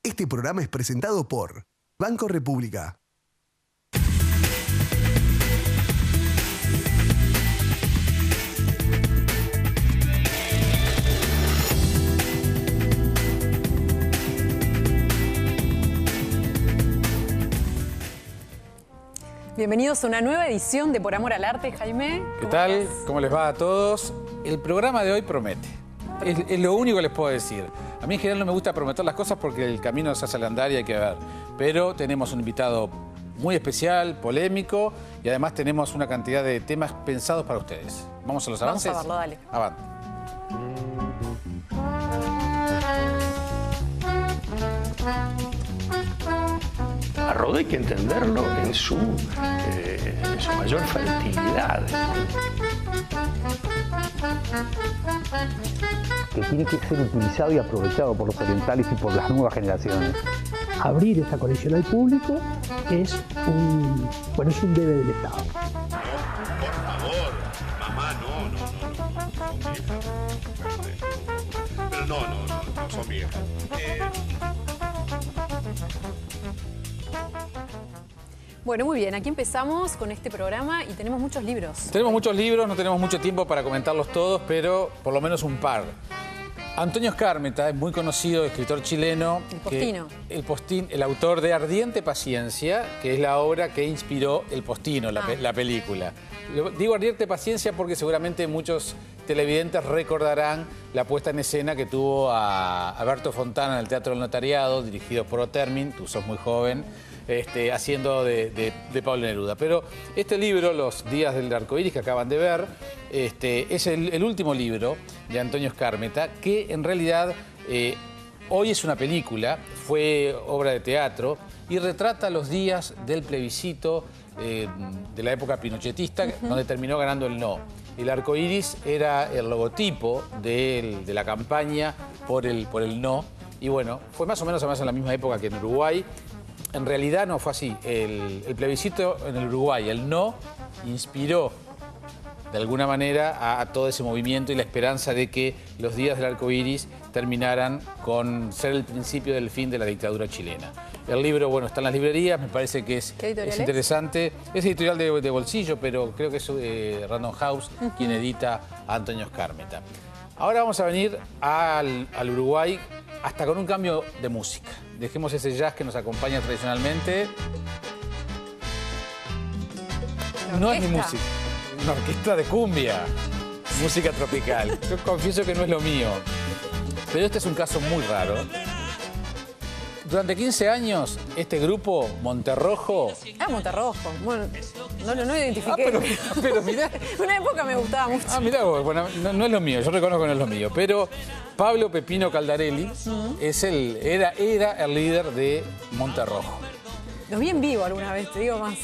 Este programa es presentado por Banco República. Bienvenidos a una nueva edición de Por Amor al Arte, Jaime. ¿Qué tal? ¿Cómo les va a todos? El programa de hoy promete. Es lo único que les puedo decir. A mí en general no me gusta prometer las cosas porque el camino se hace al andar y hay que ver. Pero tenemos un invitado muy especial, polémico, y además tenemos una cantidad de temas pensados para ustedes. ¿Vamos a los avances? Vamos a verlo, dale. Avante. A Rodó hay que entenderlo en su mayor fertilidad. Que tiene que ser utilizado y aprovechado por los orientales y por las nuevas generaciones. Abrir esta colección al público es un debe del Estado. Por favor, mamá, no. Pero no son viejas. Bueno, muy bien, aquí empezamos con este programa y tenemos muchos libros. Tenemos muchos libros, no tenemos mucho tiempo para comentarlos todos, pero por lo menos un par. Antonio Skármeta es muy conocido, escritor chileno. El Postino. El autor de Ardiente Paciencia, que es la obra que inspiró El Postino, la película. Digo Ardiente Paciencia porque seguramente muchos televidentes recordarán la puesta en escena que tuvo a Berto Fontana en el Teatro del Notariado, dirigido por Otermin, tú sos muy joven, haciendo de Pablo Neruda. Pero este libro, Los días del arcoíris, que acaban de ver, es el último libro de Antonio Skármeta, que en realidad hoy es una película, fue obra de teatro y retrata los días del plebiscito de la época pinochetista, donde terminó ganando el no. El arcoíris era el logotipo de la campaña por el no. Y bueno, fue más o menos además en la misma época que en Uruguay. En realidad no fue así. El plebiscito en el Uruguay, el no, inspiró de alguna manera a todo ese movimiento y la esperanza de que los días del arcoíris terminaran con ser el principio del fin de la dictadura chilena. El libro, bueno, está en las librerías, me parece que es interesante. Es editorial de bolsillo, pero creo que es Random House quien edita a Antonio Skármeta. Ahora vamos a venir al Uruguay hasta con un cambio de música. Dejemos ese jazz que nos acompaña tradicionalmente. No es mi música, una orquesta de cumbia, música tropical. Yo confieso que no es lo mío, pero este es un caso muy raro. Durante 15 años, este grupo, Monterrojo... Monterrojo. Bueno, no identifiqué. Pero mirá... Una época me gustaba mucho. Mirá vos, bueno, no es lo mío, yo reconozco que no es lo mío. Pero Pablo Pepino Caldarelli era el líder de Monterrojo. Los vi en vivo alguna vez, te digo más.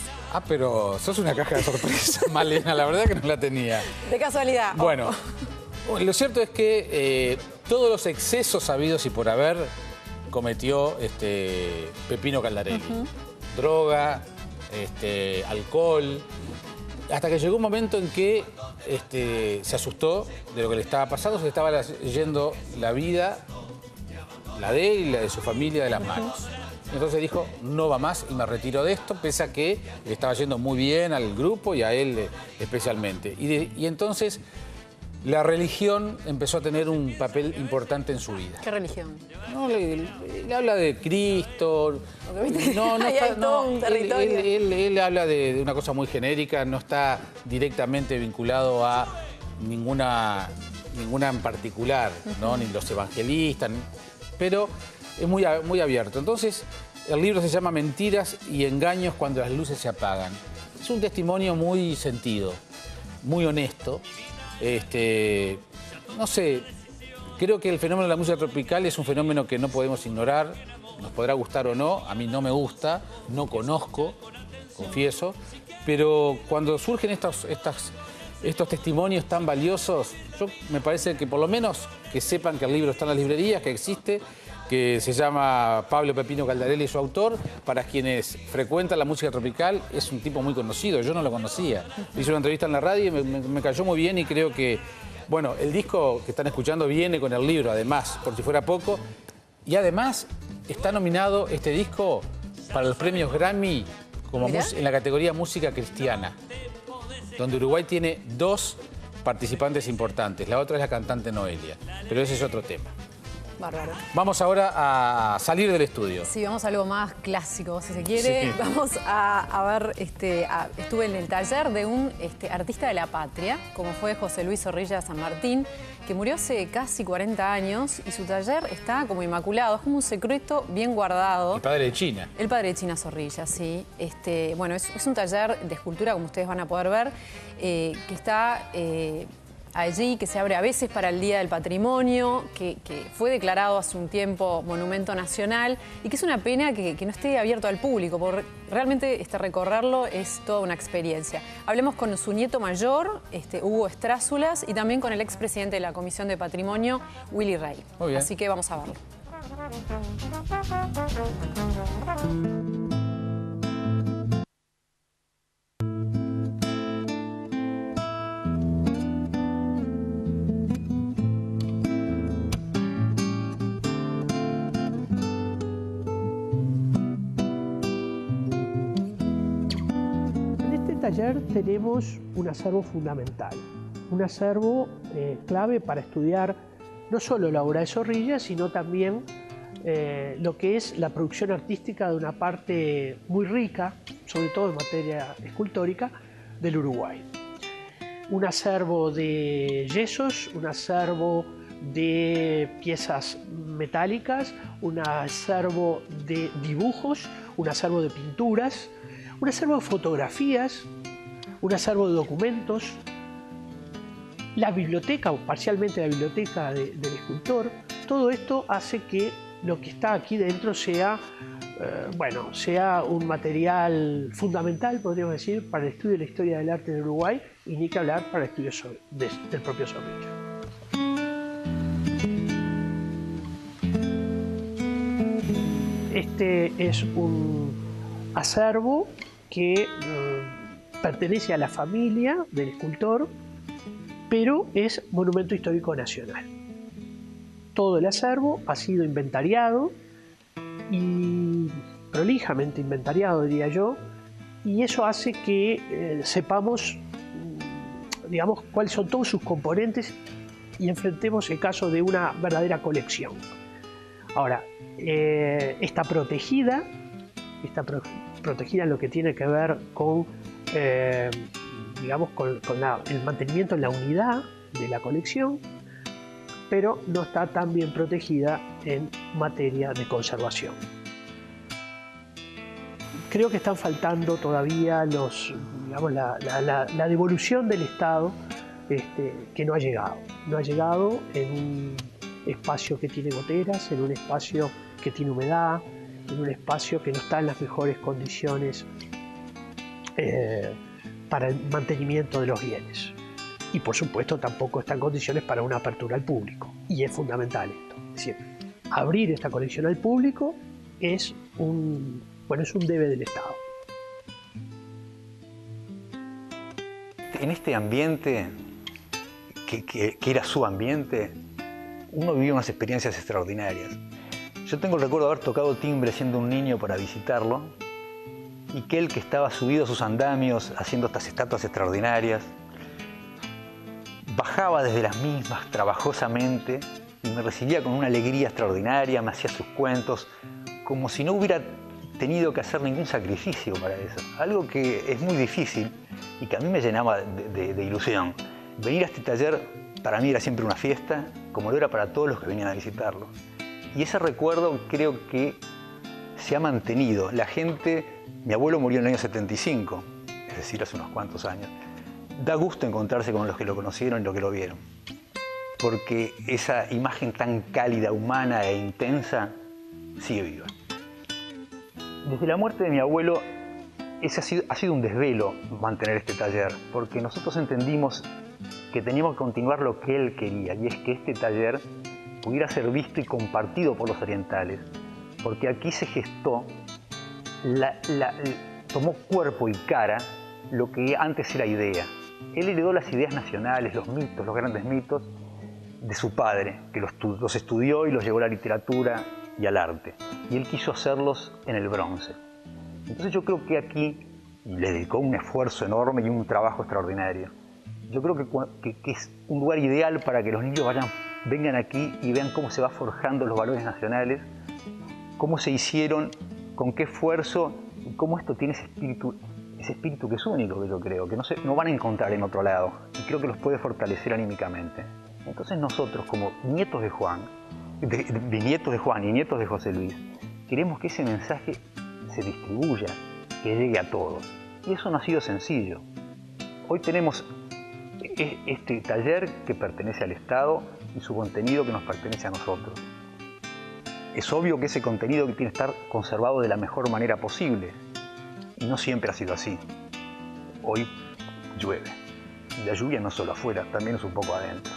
Pero sos una caja de sorpresa, Malena, la verdad que no la tenía. De casualidad. Bueno, lo cierto es que todos los excesos habidos y por haber cometió Pepino Caldarelli. Droga, alcohol, hasta que llegó un momento en que se asustó de lo que le estaba pasando, se le estaba yendo la vida, la de él y la de su familia, de las manos. Entonces dijo, no va más y me retiro de esto, pese a que le estaba yendo muy bien al grupo y a él especialmente. Y entonces la religión empezó a tener un papel importante en su vida. ¿Qué religión? No, le habla de Cristo. Él habla de una cosa muy genérica, no está directamente vinculado a ninguna en particular, ¿no? Ni los evangelistas, pero es muy abierto. Entonces, el libro se llama Mentiras y engaños cuando las luces se apagan. Es un testimonio muy sentido, muy honesto. No sé, creo que el fenómeno de la música tropical es un fenómeno que no podemos ignorar, nos podrá gustar o no, a mí no me gusta, no conozco, confieso, pero cuando surgen estos testimonios tan valiosos, me parece que por lo menos que sepan que el libro está en las librerías, que existe, que se llama Pablo Pepino Caldarelli, su autor. Para quienes frecuentan la música tropical, es un tipo muy conocido, yo no lo conocía. Hice una entrevista en la radio y me cayó muy bien y creo que, bueno, el disco que están escuchando viene con el libro, además, por si fuera poco. Y además, está nominado este disco para los premios Grammy como Mirá. en la categoría música cristiana, donde Uruguay tiene 2 participantes importantes. La otra es la cantante Noelia, pero ese es otro tema. Bárbaro. Vamos ahora a salir del estudio. Sí, vamos a algo más clásico, si se quiere. Sí. Vamos a ver, estuve en el taller de un artista de la patria, como fue José Luis Zorrilla San Martín, que murió hace casi 40 años y su taller está como inmaculado, es como un secreto bien guardado. El padre de China. El padre de China Zorrilla, sí. Bueno, es un taller de escultura, como ustedes van a poder ver, que está allí, que se abre a veces para el Día del Patrimonio, que fue declarado hace un tiempo Monumento Nacional y que es una pena que no esté abierto al público, porque realmente recorrerlo es toda una experiencia. Hablemos con su nieto mayor, Hugo Estrázulas, y también con el expresidente de la Comisión de Patrimonio, Willy Rey. Muy bien. Así que vamos a verlo. Taller tenemos un acervo fundamental, un acervo clave para estudiar no solo la obra de Zorrilla, sino también lo que es la producción artística de una parte muy rica, sobre todo en materia escultórica, del Uruguay. Un acervo de yesos, un acervo de piezas metálicas, un acervo de dibujos, un acervo de pinturas, un acervo de fotografías, un acervo de documentos, la biblioteca, o parcialmente la biblioteca del escultor. Todo esto hace que lo que está aquí dentro sea, sea un material fundamental, podríamos decir, para el estudio de la historia del arte en Uruguay, y ni que hablar para el estudio del propio Zorrilla. Este es un acervo que pertenece a la familia del escultor, pero es Monumento Histórico Nacional. Todo el acervo ha sido inventariado, y prolijamente inventariado, diría yo, y eso hace que sepamos, digamos, cuáles son todos sus componentes y enfrentemos el caso de una verdadera colección. Ahora, está protegida en lo que tiene que ver con, digamos, con el mantenimiento en la unidad de la colección, pero no está tan bien protegida en materia de conservación. Creo que están faltando todavía la devolución del Estado, que no ha llegado. No ha llegado en un espacio que tiene goteras, en un espacio que tiene humedad, en un espacio que no está en las mejores condiciones para el mantenimiento de los bienes. Y por supuesto tampoco está en condiciones para una apertura al público. Y es fundamental esto. Es decir, abrir esta colección al público es un debe del Estado. En este ambiente, que era su ambiente, uno vivía unas experiencias extraordinarias. Yo tengo el recuerdo de haber tocado timbre siendo un niño para visitarlo, y que él, que estaba subido a sus andamios haciendo estas estatuas extraordinarias, bajaba desde las mismas trabajosamente y me recibía con una alegría extraordinaria, me hacía sus cuentos, como si no hubiera tenido que hacer ningún sacrificio para eso. Algo que es muy difícil y que a mí me llenaba de ilusión. Venir a este taller para mí era siempre una fiesta, como lo era para todos los que venían a visitarlo. Y ese recuerdo creo que se ha mantenido. La gente, mi abuelo murió en el año 75, es decir, hace unos cuantos años. Da gusto encontrarse con los que lo conocieron y los que lo vieron, porque esa imagen tan cálida, humana e intensa sigue viva. Desde la muerte de mi abuelo, ha sido un desvelo mantener este taller, porque nosotros entendimos que teníamos que continuar lo que él quería, y es que este taller pudiera ser visto y compartido por los orientales, porque aquí se gestó, tomó cuerpo y cara lo que antes era idea. Él heredó las ideas nacionales, los mitos, los grandes mitos de su padre, que los estudió y los llevó a la literatura y al arte. Y él quiso hacerlos en el bronce. Entonces yo creo que aquí le dedicó un esfuerzo enorme y un trabajo extraordinario. Yo creo que es un lugar ideal para que los niños vengan aquí y vean cómo se va forjando los valores nacionales, cómo se hicieron, con qué esfuerzo y cómo esto tiene ese espíritu que es único, que yo creo, que no van a encontrar en otro lado, y creo que los puede fortalecer anímicamente. Entonces nosotros, como nietos de Juan, nietos de Juan y nietos de José Luis, queremos que ese mensaje se distribuya, que llegue a todos. Y eso no ha sido sencillo. Hoy tenemos este taller que pertenece al Estado y su contenido que nos pertenece a nosotros. Es obvio que ese contenido tiene que estar conservado de la mejor manera posible. Y no siempre ha sido así. Hoy llueve. Y la lluvia no solo afuera, también es un poco adentro.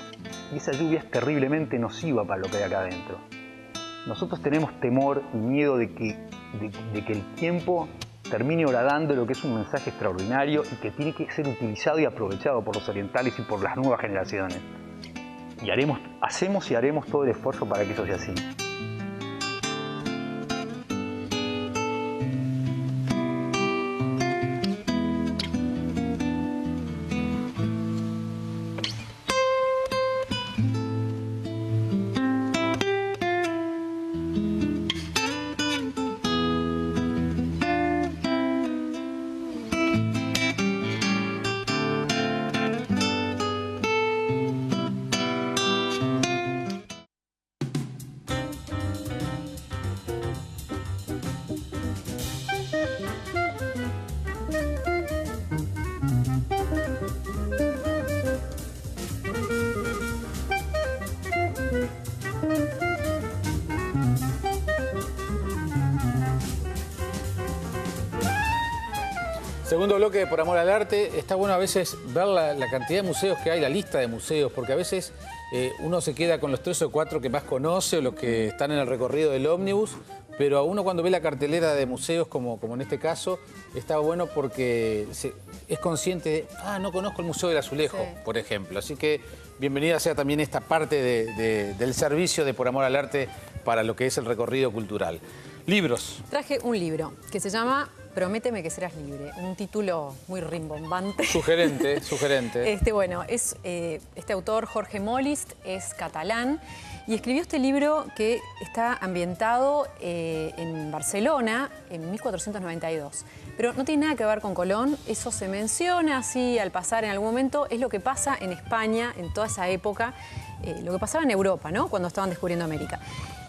Y esa lluvia es terriblemente nociva para lo que hay acá adentro. Nosotros tenemos temor y miedo de que el tiempo termine horadando lo que es un mensaje extraordinario y que tiene que ser utilizado y aprovechado por los orientales y por las nuevas generaciones. Y hacemos y haremos todo el esfuerzo para que eso sea así. Segundo bloque de Por Amor al Arte. Está bueno a veces ver la cantidad de museos que hay, la lista de museos, porque a veces uno se queda con los 3 o 4 que más conoce o los que están en el recorrido del ómnibus, pero a uno cuando ve la cartelera de museos, como en este caso, está bueno porque es consciente de, no conozco el Museo del Azulejo, sí, por ejemplo. Así que bienvenida sea también esta parte del servicio de Por Amor al Arte para lo que es el recorrido cultural. Libros. Traje un libro que se llama Prométeme que serás libre, un título muy rimbombante. Sugerente, sugerente. Bueno, este autor, Jorge Molist, es catalán y escribió este libro que está ambientado en Barcelona en 1492. Pero no tiene nada que ver con Colón, eso se menciona así al pasar en algún momento, es lo que pasa en España en toda esa época, lo que pasaba en Europa, ¿no? Cuando estaban descubriendo América.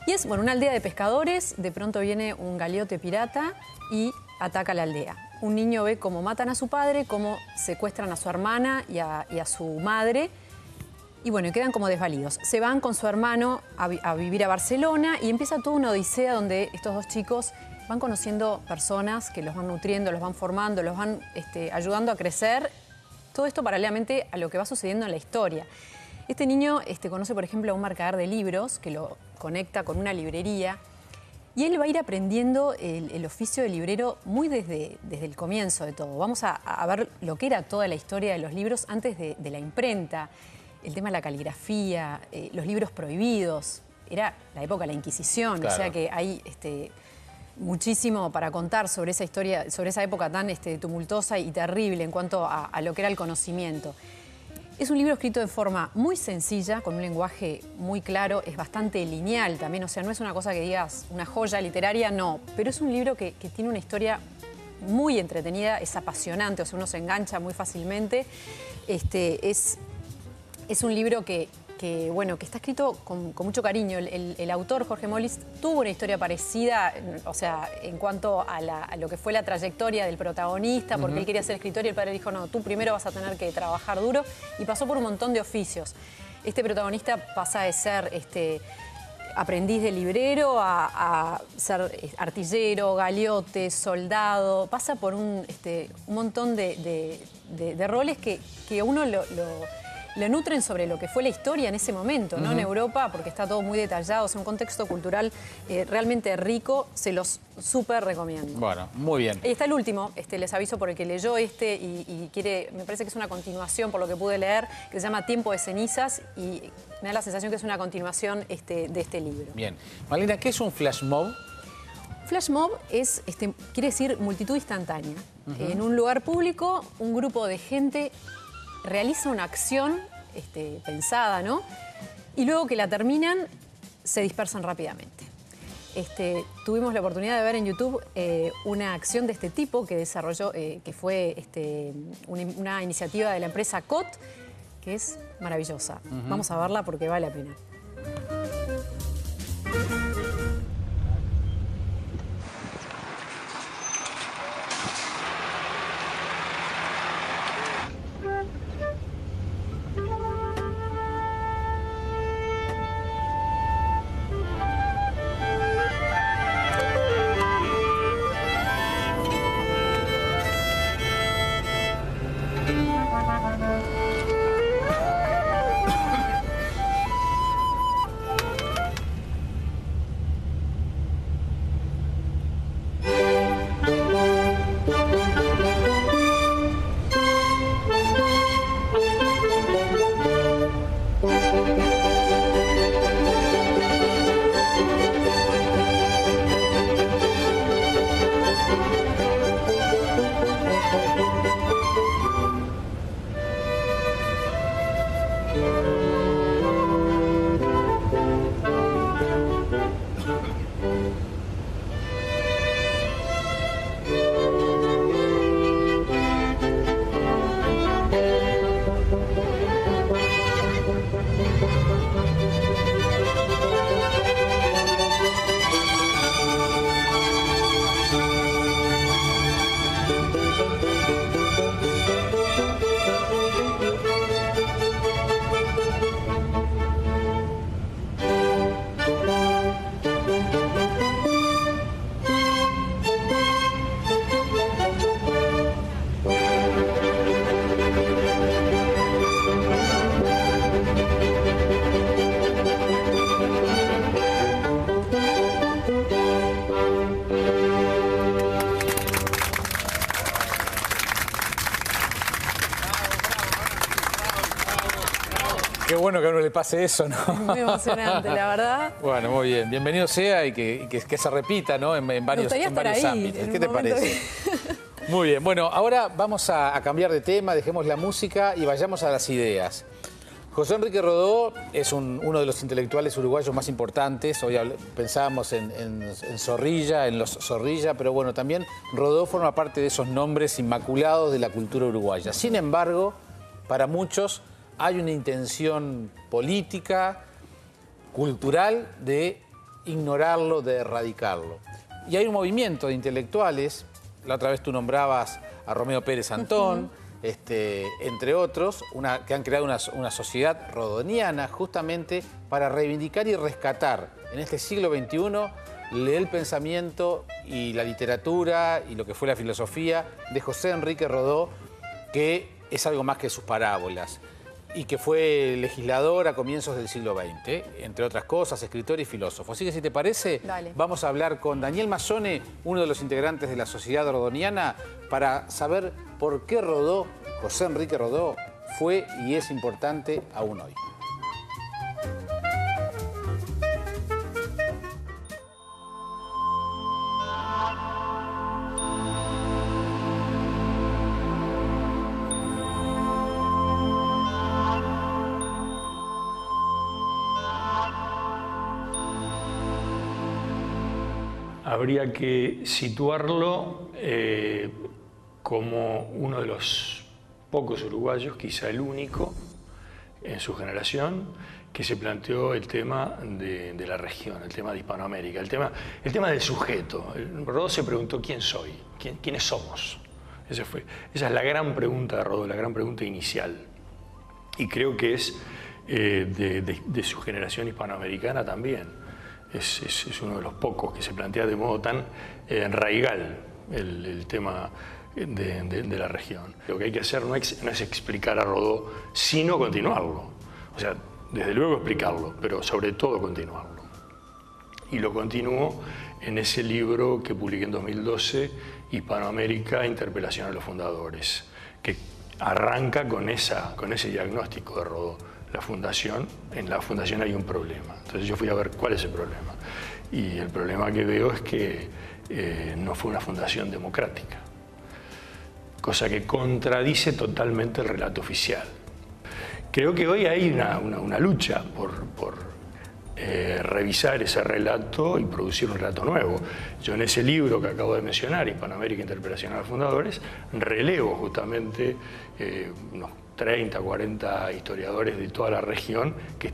Y es, una aldea de pescadores, de pronto viene un galeote pirata y ataca la aldea. Un niño ve cómo matan a su padre, cómo secuestran a su hermana y a su madre, y quedan como desvalidos. Se van con su hermano a vivir a Barcelona y empieza toda una odisea donde estos dos chicos van conociendo personas que los van nutriendo, los van formando, los van ayudando a crecer. Todo esto paralelamente a lo que va sucediendo en la historia. Este niño conoce, por ejemplo, a un mercader de libros que lo conecta con una librería y él va a ir aprendiendo el oficio de librero muy desde el comienzo de todo. Vamos a ver lo que era toda la historia de los libros antes de la imprenta, el tema de la caligrafía, los libros prohibidos. Era la época de la Inquisición, claro. O sea que hay muchísimo para contar sobre esa historia, sobre esa época tan tumultuosa y terrible en cuanto a lo que era el conocimiento. Es un libro escrito de forma muy sencilla, con un lenguaje muy claro, es bastante lineal también, o sea, no es una cosa que digas una joya literaria, no, pero es un libro que tiene una historia muy entretenida, es apasionante, o sea, uno se engancha muy fácilmente. Es un libro que está escrito con mucho cariño. El autor, Jorge Molist, tuvo una historia parecida, o sea, en cuanto a lo que fue la trayectoria del protagonista, porque él quería ser escritor y el padre dijo, no, tú primero vas a tener que trabajar duro, y pasó por un montón de oficios. Este protagonista pasa de ser aprendiz de librero a ser artillero, galeote, soldado, pasa por un montón de roles que uno le nutren sobre lo que fue la historia en ese momento, ¿no? En Europa, porque está todo muy detallado, es un contexto cultural realmente rico, se los súper recomiendo. Bueno, muy bien. Y está el último, les aviso por el que leyó y quiere, me parece que es una continuación por lo que pude leer, que se llama Tiempo de cenizas y me da la sensación que es una continuación de este libro. Bien. Malena, ¿qué es un flash mob? Flash mob es, quiere decir multitud instantánea. En un lugar público, un grupo de gente realiza una acción pensada, ¿no? Y luego que la terminan, se dispersan rápidamente. Tuvimos la oportunidad de ver en YouTube una acción de este tipo que desarrolló, que fue una iniciativa de la empresa COT, que es maravillosa. Vamos a verla porque vale la pena. Qué bueno que a uno le pase eso, ¿no? Muy emocionante, la verdad. Bueno, muy bien. Bienvenido sea y que se repita, ¿no? En varios ámbitos. ¿Qué te parece? Muy bien. Bueno, ahora vamos a cambiar de tema, dejemos la música y vayamos a las ideas. José Enrique Rodó es uno de los intelectuales uruguayos más importantes. Hoy pensábamos en Zorrilla, en los Zorrilla, pero bueno, también Rodó forma parte de esos nombres inmaculados de la cultura uruguaya. Sin embargo, para muchos hay una intención política, cultural, de ignorarlo, de erradicarlo. Y hay un movimiento de intelectuales, la otra vez tú nombrabas a Romeo Pérez Antón, entre otros, que han creado una sociedad rodoniana justamente para reivindicar y rescatar en este siglo XXI el pensamiento y la literatura y lo que fue la filosofía de José Enrique Rodó, que es algo más que sus parábolas, y que fue legislador a comienzos del siglo XX, entre otras cosas, escritor y filósofo. Así que si te parece, vamos a hablar con Daniel Mazzone, uno de los integrantes de la Sociedad Rodoniana, para saber por qué Rodó, José Enrique Rodó, fue y es importante aún hoy. Habría que situarlo como uno de los pocos uruguayos, quizá el único en su generación, que se planteó el tema de la región, el tema de Hispanoamérica, el tema del sujeto. Rodó se preguntó quién soy, quiénes somos. Esa es la gran pregunta de Rodó, la gran pregunta inicial. Y creo que es de su generación hispanoamericana también. Es uno de los pocos que se plantea de modo tan raigal el tema de la región. Lo que hay que hacer no es explicar a Rodó, sino continuarlo. O sea, desde luego explicarlo, pero sobre todo continuarlo. Y lo continuó en ese libro que publiqué en 2012, Hispanoamérica, Interpelación a los Fundadores, que arranca con ese diagnóstico de Rodó. En la fundación hay un problema. Entonces yo fui a ver cuál es el problema. Y el problema que veo es que no fue una fundación democrática, cosa que contradice totalmente el relato oficial. Creo que hoy hay una lucha por revisar ese relato y producir un relato nuevo. Yo en ese libro que acabo de mencionar, Hispanoamérica, Interpelación a los Fundadores, relevo justamente unos 30, 40 historiadores de toda la región que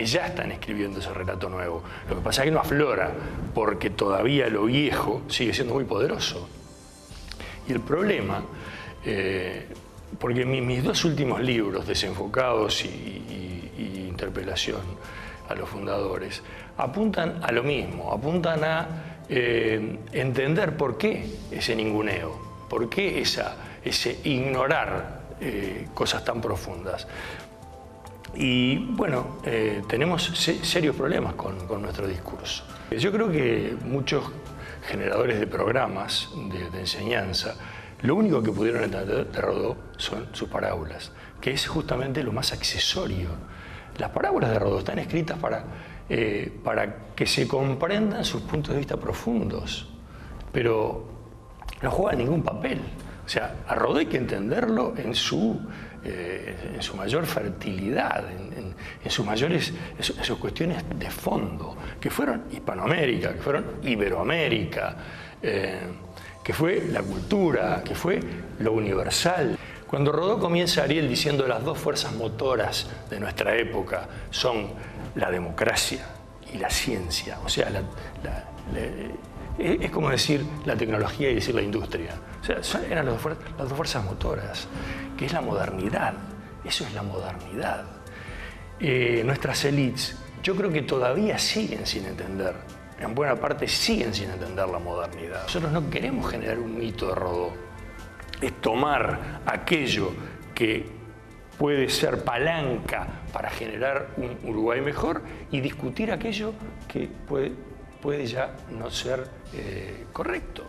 ya están escribiendo ese relato nuevo. Lo que pasa es que no aflora, porque todavía lo viejo sigue siendo muy poderoso. Y el problema, porque mis dos últimos libros, Desenfocados y Interpelación a los Fundadores, apuntan a lo mismo, apuntan a entender por qué ese ninguneo, por qué ese ignorar cosas tan profundas. Y bueno, tenemos serios problemas con nuestro discurso. Yo creo que muchos generadores de programas de enseñanza, lo único que pudieron entender de Rodó son sus parábolas, que es justamente lo más accesorio. Las parábolas de Rodó están escritas para que se comprendan sus puntos de vista profundos, pero no juegan ningún papel. O sea, a Rodó hay que entenderlo en su mayor fertilidad, en sus cuestiones de fondo, que fueron Hispanoamérica, que fueron Iberoamérica, que fue la cultura, que fue lo universal. Cuando Rodó comienza Ariel diciendo las dos fuerzas motoras de nuestra época son la democracia y la ciencia, o sea, es como decir la tecnología y decir la industria. O sea, eran las dos fuerzas motoras, que es la modernidad. Eso es la modernidad. Nuestras élites, yo creo que todavía siguen sin entender, en buena parte siguen sin entender la modernidad. Nosotros no queremos generar un mito de Rodó. Es tomar aquello que puede ser palanca para generar un Uruguay mejor y discutir aquello que puede ya no ser correcto.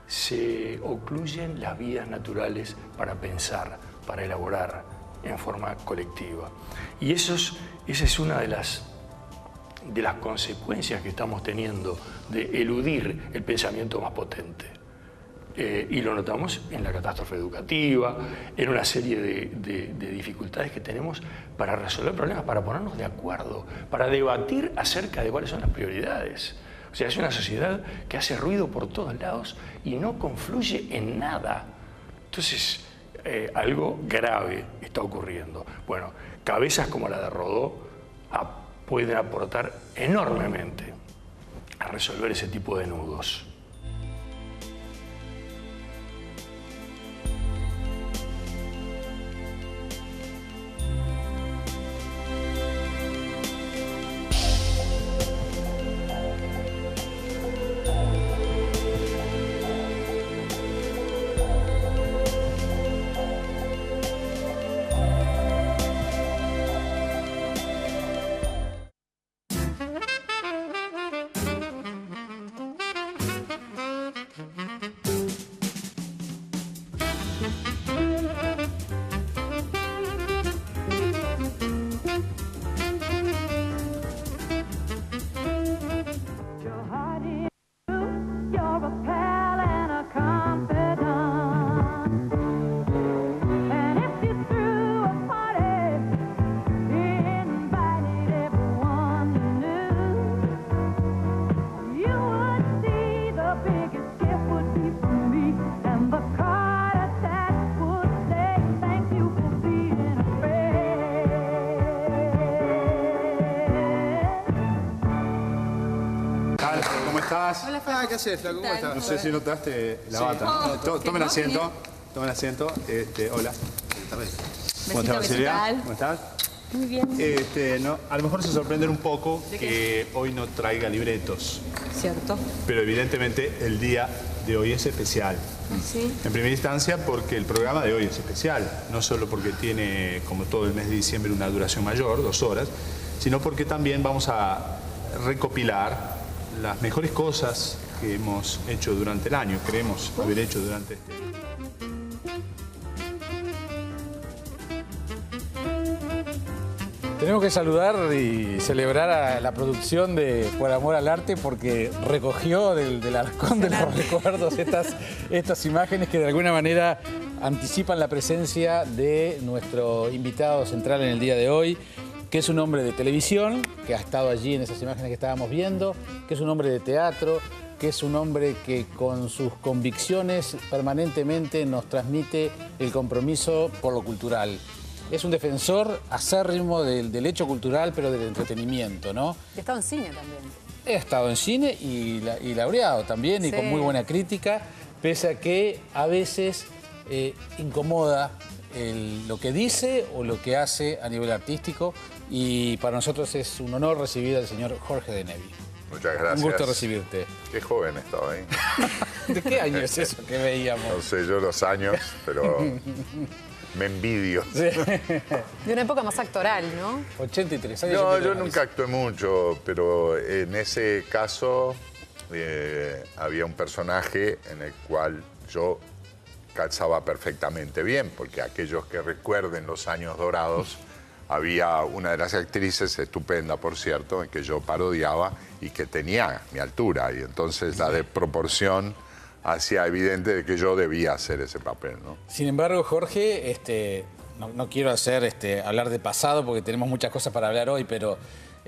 Se ocluyen las vías naturales para pensar, para elaborar en forma colectiva. Y esa es una de las consecuencias que estamos teniendo de eludir el pensamiento más potente. Y lo notamos en la catástrofe educativa, en una serie de dificultades que tenemos para resolver problemas, para ponernos de acuerdo, para debatir acerca de cuáles son las prioridades. O sea, es una sociedad que hace ruido por todos lados y no confluye en nada. Entonces, algo grave está ocurriendo. Bueno, cabezas como la de Rodó pueden aportar enormemente a resolver ese tipo de nudos. Hola, Fran. ¿Qué haces, Flaco? ¿Cómo estás? No sé si notaste la bata. Oh, Tomen asiento. Tomen asiento. Hola. ¿Cómo estás, Silvia? ¿Cómo estás? Muy bien. No, a lo mejor se sorprenden un poco que hoy no traiga libretos. Cierto. Pero evidentemente el día de hoy es especial. Sí. En primera instancia porque el programa de hoy es especial, no solo porque tiene, como todo el mes de diciembre, una duración mayor, 2 horas, sino porque también vamos a recopilar las mejores cosas que hemos hecho durante el año, creemos haber hecho durante este año. Tenemos que saludar y celebrar a la producción de Por Amor al Arte porque recogió del arcón de los recuerdos estas imágenes que de alguna manera anticipan la presencia de nuestro invitado central en el día de hoy, que es un hombre de televisión, que ha estado allí en esas imágenes que estábamos viendo, que es un hombre de teatro, que es un hombre que con sus convicciones permanentemente nos transmite el compromiso por lo cultural. Es un defensor acérrimo del hecho cultural, pero del entretenimiento, ¿no? He estado en cine también. He estado en cine y laureado también, sí. Y con muy buena crítica, pese a que a veces incomoda lo que dice o lo que hace a nivel artístico. Y para nosotros es un honor recibir al señor Jorge de Nevi. Muchas gracias. Un gusto recibirte. Qué joven estaba, ¿eh? ¿De qué año es eso que veíamos? No sé yo los años, pero me envidio. Sí. De una época más actoral, ¿no? 83 años. No, yo nunca actué mucho, pero en ese caso había un personaje en el cual yo calzaba perfectamente bien, porque aquellos que recuerden los años dorados, había una de las actrices, estupenda por cierto, en que yo parodiaba y que tenía mi altura, y entonces la desproporción hacía evidente de que yo debía hacer ese papel, ¿no? Sin embargo, Jorge, no quiero hablar de pasado porque tenemos muchas cosas para hablar hoy, pero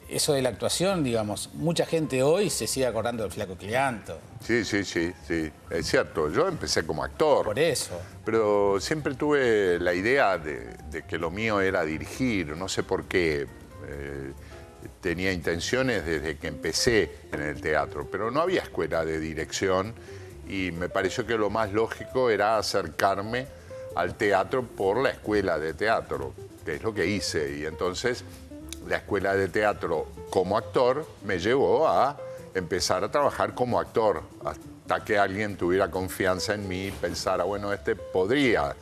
eso de la actuación, digamos, mucha gente hoy se sigue acordando del Flaco Cleanto. Sí, es cierto. Yo empecé como actor. Por eso. Pero siempre tuve la idea de que lo mío era dirigir, no sé por qué. Tenía intenciones desde que empecé en el teatro, pero no había escuela de dirección y me pareció que lo más lógico era acercarme al teatro por la escuela de teatro, que es lo que hice. Y entonces la escuela de teatro como actor me llevó a empezar a trabajar como actor, hasta que alguien tuviera confianza en mí y pensara, bueno, podría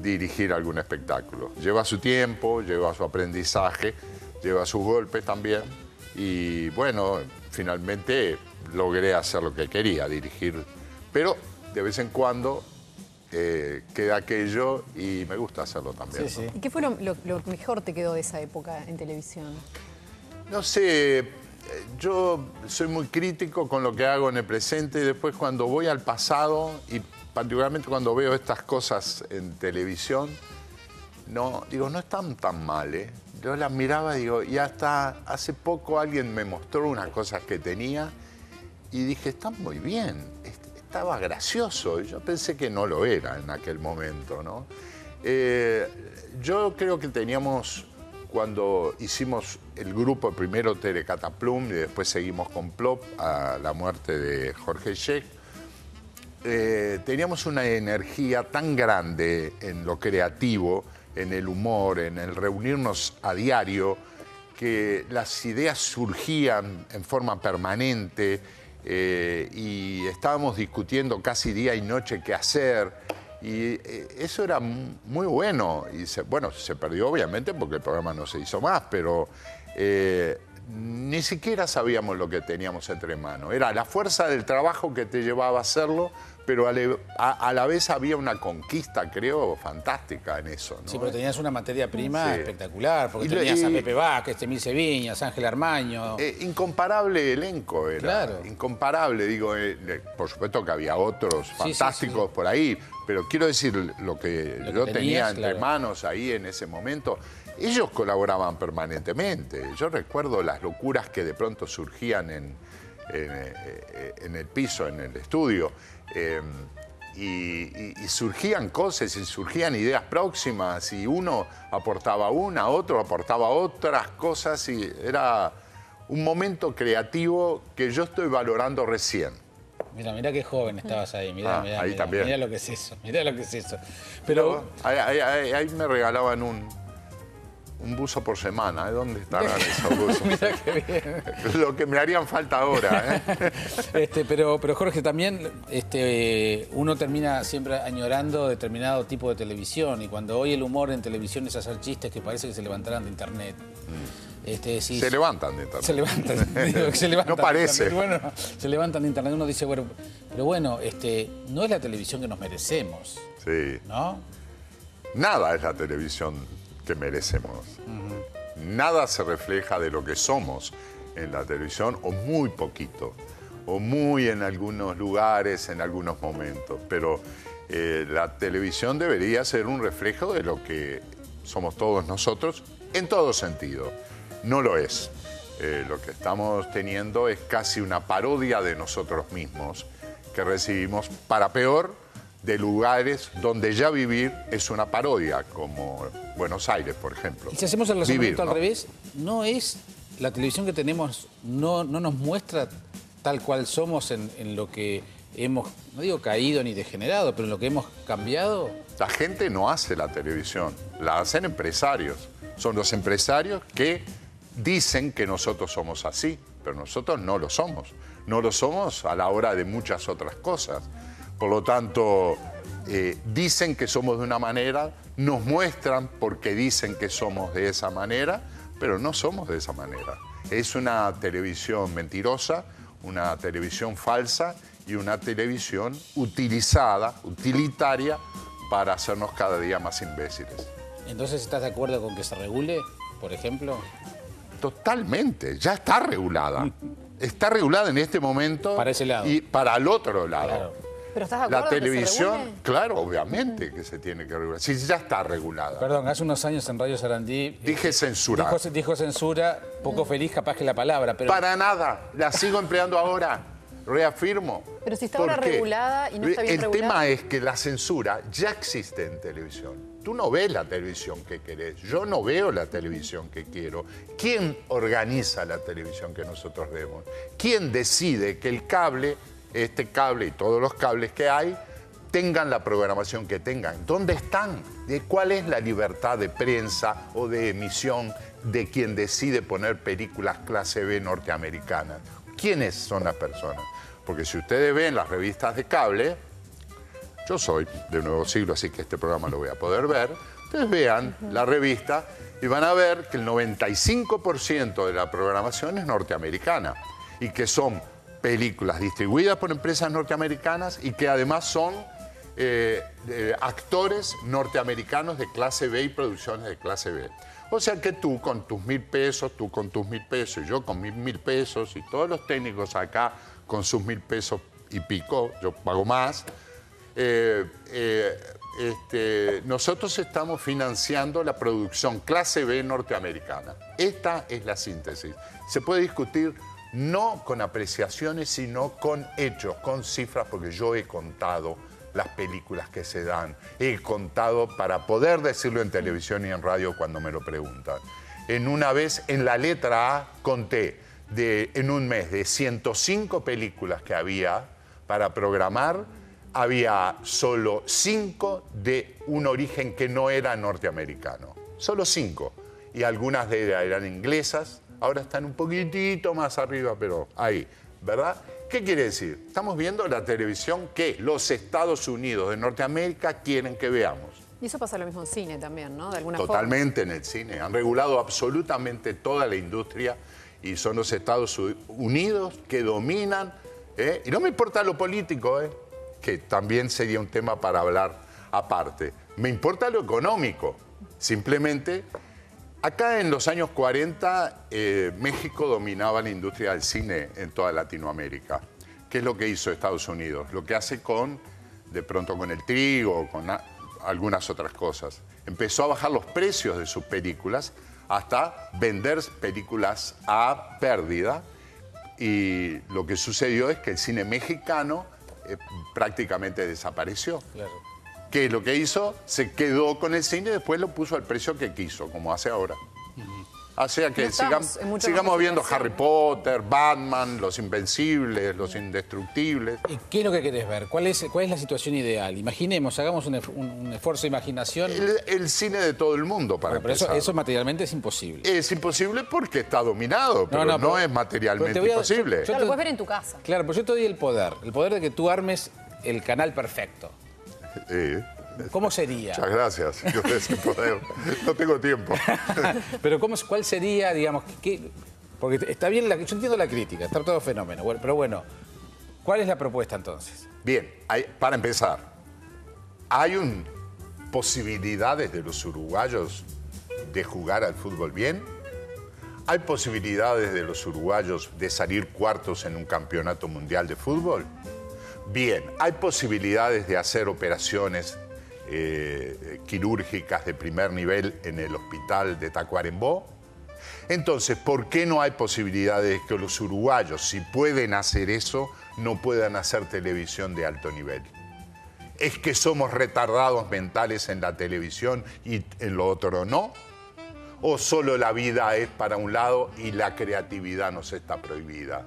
dirigir algún espectáculo. Lleva su tiempo, lleva su aprendizaje, lleva sus golpes también, y bueno, finalmente logré hacer lo que quería, dirigir, pero de vez en cuando queda aquello y me gusta hacerlo también. Sí, sí. ¿Y qué fue lo mejor te quedó de esa época en televisión? No sé, yo soy muy crítico con lo que hago en el presente y después cuando voy al pasado y particularmente cuando veo estas cosas en televisión, no están tan mal, ¿eh? Yo las miraba y hasta hace poco alguien me mostró unas cosas que tenía y dije, están muy bien, estaba gracioso. Y yo pensé que no lo era en aquel momento, ¿no? Yo creo que teníamos, cuando hicimos el grupo primero Telecataplum y después seguimos con Plop a la muerte de Jorge Scheck, teníamos una energía tan grande en lo creativo, en el humor, en el reunirnos a diario, que las ideas surgían en forma permanente y estábamos discutiendo casi día y noche qué hacer. Y eso era muy bueno. Y se perdió obviamente porque el programa no se hizo más, pero ni siquiera sabíamos lo que teníamos entre manos. Era la fuerza del trabajo que te llevaba a hacerlo, pero a la vez había una conquista, creo, fantástica en eso, ¿no? Sí, pero tenías una materia prima espectacular, porque tenías a Pepe Vázquez, Emilce Viñas, Ángel Armaño. Incomparable elenco era. Claro. Incomparable, digo, por supuesto que había otros fantásticos por ahí, pero quiero decir lo que yo tenía entre manos ahí en ese momento. Ellos colaboraban permanentemente. Yo recuerdo las locuras que de pronto surgían en el piso, en el estudio. Y surgían cosas y surgían ideas próximas y uno aportaba una, otro aportaba otras cosas y era un momento creativo que yo estoy valorando recién. Mira qué joven estabas ahí, mirá lo que es eso, mirá lo que es eso. Pero ahí me regalaban Un buzo por semana, ¿eh? ¿Dónde estarán esos buzos? Mira qué bien. Lo que me harían falta ahora, ¿eh? Pero Jorge, también uno termina siempre añorando determinado tipo de televisión, y cuando hoy el humor en televisión es hacer chistes que parece que se levantarán de internet. Sí, se levantan de internet. Se levantan, digo que se levantan. No parece. Bueno, se levantan de internet. Uno dice, bueno, pero bueno, no es la televisión que nos merecemos. Sí. ¿No? Nada es la televisión que merecemos. Nada se refleja de lo que somos en la televisión, o muy poquito, o muy en algunos lugares, en algunos momentos. Pero la televisión debería ser un reflejo de lo que somos todos nosotros en todo sentido. No lo es. Lo que estamos teniendo es casi una parodia de nosotros mismos que recibimos, para peor, de lugares donde ya vivir es una parodia, como Buenos Aires, por ejemplo. Y si hacemos el razonamiento Vivir, ¿no? al revés, ¿no es la televisión que tenemos, no nos muestra tal cual somos en lo que hemos, no digo caído ni degenerado, pero en lo que hemos cambiado? La gente no hace la televisión, la hacen empresarios. Son los empresarios que dicen que nosotros somos así, pero nosotros no lo somos. No lo somos a la hora de muchas otras cosas. Por lo tanto, dicen que somos de una manera, nos muestran porque dicen que somos de esa manera, pero no somos de esa manera. Es una televisión mentirosa, una televisión falsa y una televisión utilitaria para hacernos cada día más imbéciles. Entonces, ¿estás de acuerdo con que se regule, por ejemplo? Totalmente, ya está regulada. Está regulada en este momento. Para ese lado. Y para el otro lado. Claro. ¿Pero estás de acuerdo La que se televisión, regule? claro, obviamente que se tiene que regular. Sí, ya está regulada. Perdón, hace unos años en Radio Sarandí... Dije censura. Dijo censura, poco feliz capaz que la palabra, pero... Para nada, la sigo empleando ahora, reafirmo. Pero si está ¿Por ahora qué? regulada y no está bien El regulada. tema es que la censura ya existe en televisión. Tú no ves la televisión que querés, yo no veo la televisión que quiero. ¿Quién organiza la televisión que nosotros vemos? ¿Quién decide que el cable, este cable y todos los cables que hay, tengan la programación que tengan? ¿Dónde están? ¿Cuál es la libertad de prensa o de emisión de quien decide poner películas clase B norteamericanas? ¿Quiénes son las personas? Porque si ustedes ven las revistas de cable, yo soy de Nuevo Siglo, así que este programa lo voy a poder ver, ustedes vean la revista y van a ver que el 95% de la programación es norteamericana y que son películas distribuidas por empresas norteamericanas y que además son actores norteamericanos de clase B y producciones de clase B. O sea que tú con tus 1.000 pesos, tú con tus 1.000 pesos, y yo con mis 1.000 pesos y todos los técnicos acá con sus 1.000 pesos y pico, yo pago más, nosotros estamos financiando la producción clase B norteamericana. Esta es la síntesis. Se puede discutir no con apreciaciones, sino con hechos, con cifras, porque yo he contado las películas que se dan. He contado para poder decirlo en televisión y en radio cuando me lo preguntan. Una vez en la letra A conté en un mes de 105 películas que había para programar, había solo 5 de un origen que no era norteamericano. Solo 5. Y algunas de ellas eran inglesas, ahora están un poquitito más arriba, pero ahí, ¿verdad? ¿Qué quiere decir? Estamos viendo la televisión que los Estados Unidos de Norteamérica quieren que veamos. Y eso pasa lo mismo en cine también, ¿no? De alguna Totalmente en el cine. Han regulado absolutamente toda la industria y son los Estados Unidos que dominan. Y no me importa lo político, que también sería un tema para hablar aparte. Me importa lo económico. Simplemente, acá en los años 40, México dominaba la industria del cine en toda Latinoamérica. ¿Qué es lo que hizo Estados Unidos? Lo que hace de pronto con el trigo, con algunas otras cosas. Empezó a bajar los precios de sus películas hasta vender películas a pérdida. Y lo que sucedió es que el cine mexicano prácticamente desapareció. Claro. ¿Qué es lo que hizo? Se quedó con el cine y después lo puso al precio que quiso, como hace ahora. O sea que sigamos viendo Harry Potter, Batman, Los Invencibles, Los Indestructibles. ¿Y qué es lo que querés ver? ¿Cuál es la situación ideal? Imaginemos, hagamos un esfuerzo de imaginación. El cine de todo el mundo, para empezar. Pero eso materialmente es imposible. Es imposible porque está dominado, pero no es materialmente imposible. Claro, lo puedes ver en tu casa. Claro, pero yo te doy el poder de que tú armes el canal perfecto. ¿Cómo sería? Muchas gracias. Yo de ese poder no tengo tiempo. Pero ¿cuál sería, digamos, porque está bien, yo entiendo la crítica, está todo fenómeno, pero bueno, ¿cuál es la propuesta entonces? Bien, para empezar, ¿hay posibilidades de los uruguayos de jugar al fútbol bien? ¿Hay posibilidades de los uruguayos de salir cuartos en un campeonato mundial de fútbol? Bien, ¿hay posibilidades de hacer operaciones quirúrgicas de primer nivel en el hospital de Tacuarembó? Entonces, ¿por qué no hay posibilidades de que los uruguayos, si pueden hacer eso, no puedan hacer televisión de alto nivel? ¿Es que somos retardados mentales en la televisión y en lo otro no? ¿O solo la vida es para un lado y la creatividad nos está prohibida?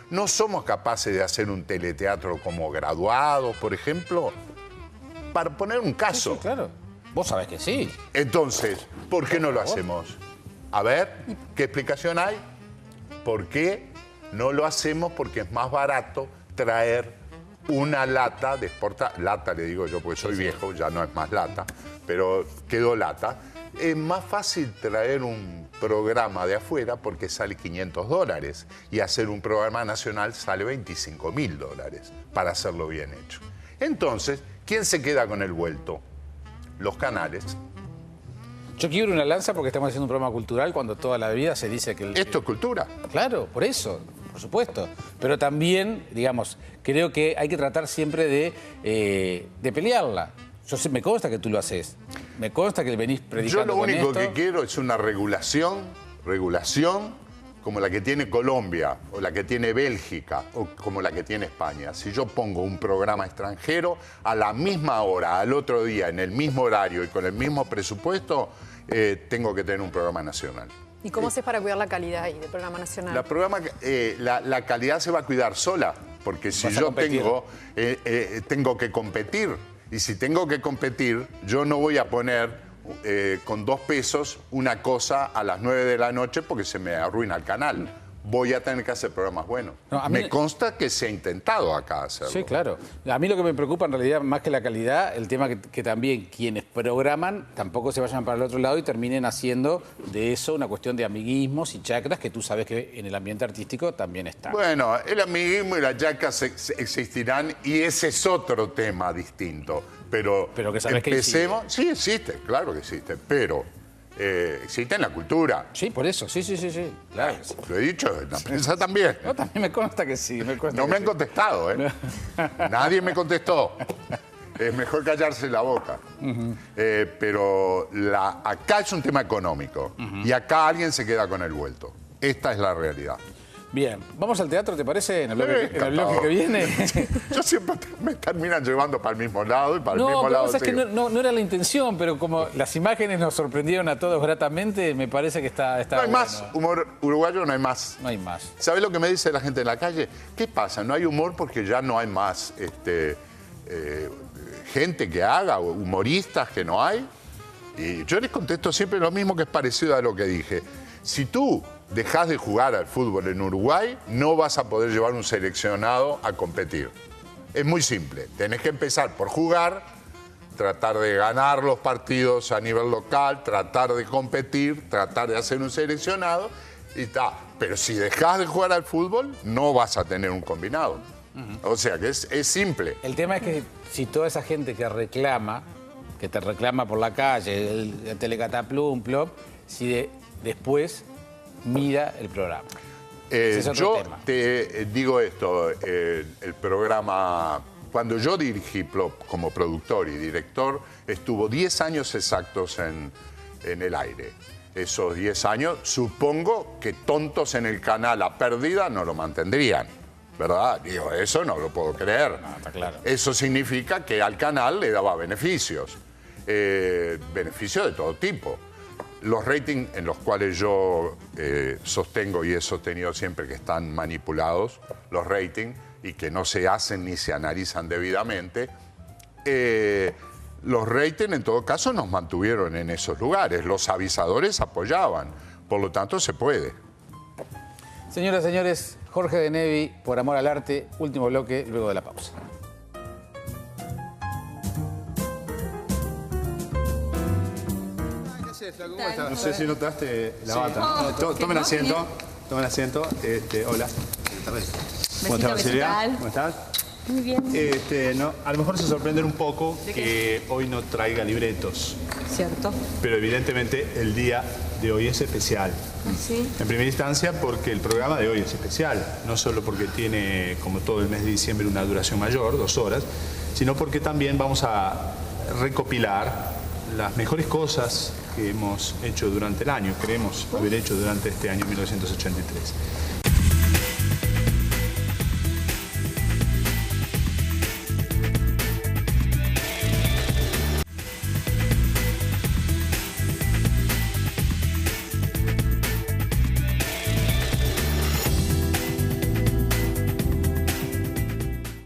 ¿No somos capaces de hacer un teleteatro como Graduados, por ejemplo? Para poner un caso. Sí, claro. Vos sabés que sí. Entonces, ¿por qué no lo hacemos? A ver, ¿qué explicación hay? ¿Por qué no lo hacemos? Porque es más barato traer una lata de lata le digo yo porque soy viejo, ya no es más lata, pero quedó lata. Es más fácil traer un programa de afuera porque sale $500 y hacer un programa nacional sale $25.000 para hacerlo bien hecho. Entonces, ¿quién se queda con el vuelto? Los canales. Yo quiero una lanza porque estamos haciendo un programa cultural cuando toda la vida se dice que... Esto es cultura. Claro, por eso, por supuesto. Pero también, digamos, creo que hay que tratar siempre de pelearla. Me consta que tú lo haces. Me consta que venís predicando con esto. Yo lo único que quiero es una regulación como la que tiene Colombia, o la que tiene Bélgica, o como la que tiene España. Si yo pongo un programa extranjero, a la misma hora, al otro día, en el mismo horario y con el mismo presupuesto, tengo que tener un programa nacional. ¿Y cómo haces para cuidar la calidad ahí del programa nacional? La calidad se va a cuidar sola, porque si yo tengo que competir, y si tengo que competir, yo no voy a poner con 2 pesos una cosa a las 9 de la noche porque se me arruina el canal. Voy a tener que hacer programas buenos. Me consta que se ha intentado acá hacerlo. Sí, claro. A mí lo que me preocupa en realidad, más que la calidad, el tema que también quienes programan tampoco se vayan para el otro lado y terminen haciendo de eso una cuestión de amiguismos y chacras que tú sabes que en el ambiente artístico también está. Bueno, el amiguismo y las chacras existirán y ese es otro tema distinto. Pero que sabes empecemos... que existe. Sí, existe, claro que existe, pero... existe en la cultura. Sí, por eso, sí, claro. Lo he dicho, en la prensa también. No, también me consta que sí. No me han contestado, ¿eh? Nadie me contestó. Es mejor callarse la boca. Pero acá es un tema económico y acá alguien se queda con el vuelto. Esta es la realidad. Bien, vamos al teatro, ¿te parece? En el bloque que viene. Yo siempre me terminan llevando para el mismo lado y para el mismo lado. No, que no era la intención, pero como las imágenes nos sorprendieron a todos gratamente, me parece que está no hay más humor uruguayo, no hay más. No hay más. ¿Sabés lo que me dice la gente en la calle? ¿Qué pasa? No hay humor porque ya no hay más gente que haga, humoristas que no hay. Y yo les contesto siempre lo mismo, que es parecido a lo que dije. Si tú dejás de jugar al fútbol en Uruguay, no vas a poder llevar un seleccionado a competir. Es muy simple. Tenés que empezar por jugar, tratar de ganar los partidos a nivel local, tratar de competir, tratar de hacer un seleccionado y está. Pero si dejás de jugar al fútbol, no vas a tener un combinado. O sea que es simple. El tema es que si toda esa gente que te reclama por la calle, el Telecataplum, Plop, si después mira el programa. Yo te digo esto, el programa, cuando yo dirigí Plop como productor y director, estuvo 10 años exactos en el aire. Esos 10 años, supongo que tontos en el canal a pérdida no lo mantendrían, ¿verdad? Digo, eso no lo puedo creer. No, está claro. Eso significa que al canal le daba beneficios, beneficios de todo tipo. los ratings en los cuales yo sostengo y he sostenido siempre que están manipulados, los ratings, y que no se hacen ni se analizan debidamente, los ratings en todo caso nos mantuvieron en esos lugares, los avisadores apoyaban, por lo tanto se puede. Señoras y señores, Jorge de Nevi, Por Amor al Arte, último bloque, luego de la pausa. ¿Cómo estás? No sé si notaste la bata. Tomen asiento. Tomen asiento. Hola. Buenas tardes. ¿Cómo estás, Silvia? ¿Cómo estás? Muy bien. No, a lo mejor se sorprenden un poco que hoy no traiga libretos. Cierto. Pero evidentemente el día de hoy es especial. ¿Sí? En primera instancia porque el programa de hoy es especial. No solo porque tiene, como todo el mes de diciembre, una duración mayor, 2 horas, sino porque también vamos a recopilar las mejores cosas que hemos hecho durante el año, creemos haber hecho durante este año 1983.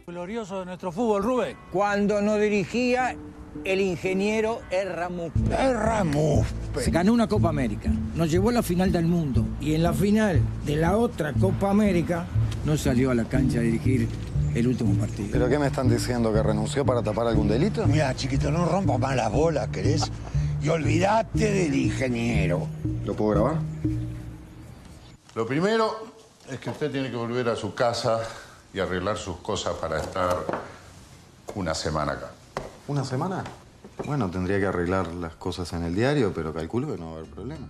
Glorioso de nuestro fútbol, Rubén. Cuando nos dirigía el ingeniero Erramuspe. Se ganó una Copa América, nos llevó a la final del mundo y en la final de la otra Copa América no salió a la cancha a dirigir el último partido. ¿Pero qué me están diciendo? ¿Que renunció para tapar algún delito? Mira, chiquito, no rompas más las bolas, ¿querés? Y olvidate del ingeniero. ¿Lo puedo grabar? Lo primero es que usted tiene que volver a su casa y arreglar sus cosas para estar una semana acá. ¿Una semana? Bueno, tendría que arreglar las cosas en el diario, pero calculo que no va a haber problema.